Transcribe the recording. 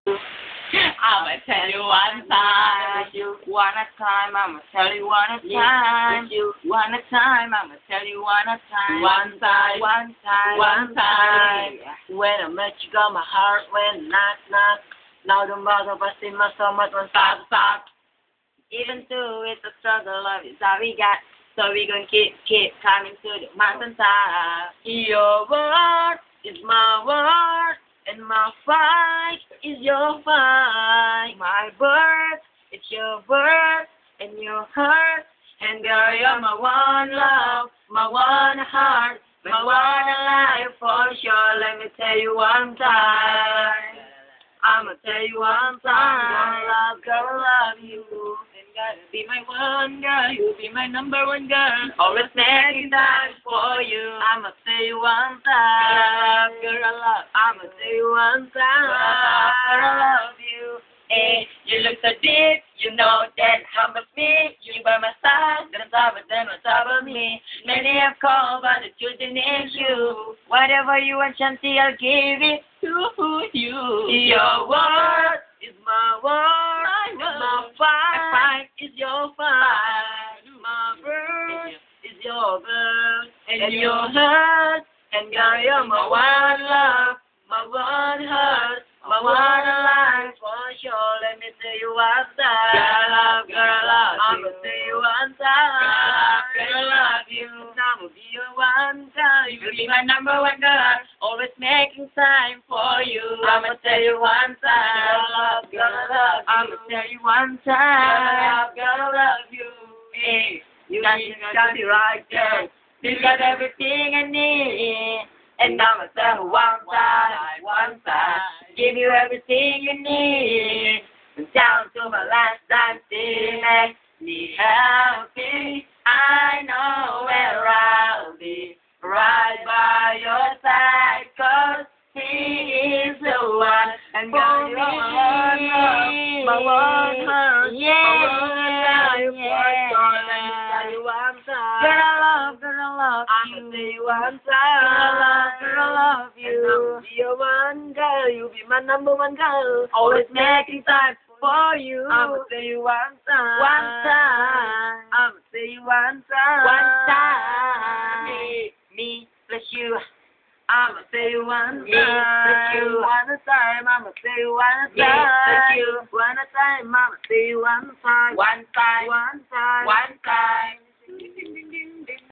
I'ma tell you one time. One time, I'ma tell you one time. One time, I'ma tell you one time. One time, one time, one time. When I met you, got my heart went knock knock. Now the mother of us in my stomach won't stop stop. Even though it's a struggle, love is all we got. So we gonna keep climbing to the mountaintop. Your word is my word, and my fight is your fight. My birth is your birth, and your heart. And girl, you're my one love, my one heart, my one life for sure. Let me tell you one time. I'ma tell you one time. Gonna love you. And gotta be my one girl. You'll be my number one girl. Always making time for you. I'ma tell you one time. Girl, I love. I'ma tell you one time. Girl, I love you. Hey, you look so deep. You know that how much me. You by my side. Then on top of them, on top of me. Many have called, but the truth is you. Whatever you want, Shanti, I'll give it to you. Your word is my word. My fight is your fight. My bird is your bird. And your hurt. And girl, you're my one love. My one heart. My one life for sure. Let me tell you one time. Girl, I love. I'ma tell you one time. Girl, I love you. I'ma be your one girl. You will be my number one girl. Always making time for you. I'ma tell you one time. Girl, I love. I'ma tell you one time. Girl, I love you. Hey, you got me right there. You got everything I need. And I'ma tell you one time, one time. Give you everything you need. Down to my last dime, still makes me happy. I know where I'll be, right by your side, 'cause he is the one. And girl, you're my one love, my one heart, my one life. Let me tell you one time. Girl, I love I'ma tell you one time. Girl, I love you. And I'll be your one girl. You'll be my number one girl. Always making time for you. I'ma tell you one time. One time. I'ma tell you one time. One time. Me plus you. I'ma tell you one time. Me plus you. One time. I'ma tell you one time. Me plus you. One time. I'ma tell you one time. One time. One time. One time.